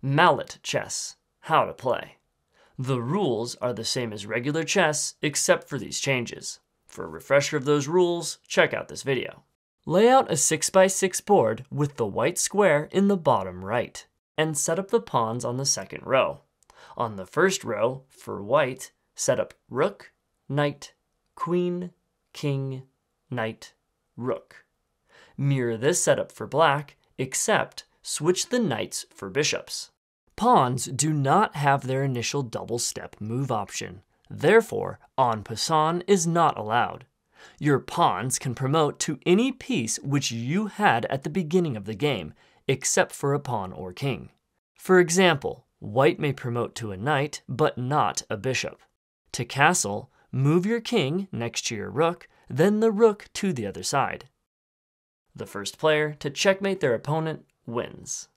Mallet Chess. How to play. The rules are the same as regular chess except for these changes. For a refresher of those rules, check out this video. Lay out a 6x6 board with the white square in the bottom right, and set up the pawns on the second row. On the first row, for white, set up rook, knight, queen, king, knight, rook. Mirror this setup for black, except switch the knights for bishops. Pawns do not have their initial double step move option. Therefore, en passant is not allowed. Your pawns can promote to any piece which you had at the beginning of the game, except for a pawn or king. For example, white may promote to a knight, but not a bishop. To castle, move your king next to your rook, then the rook to the other side. The first player to checkmate their opponent wins.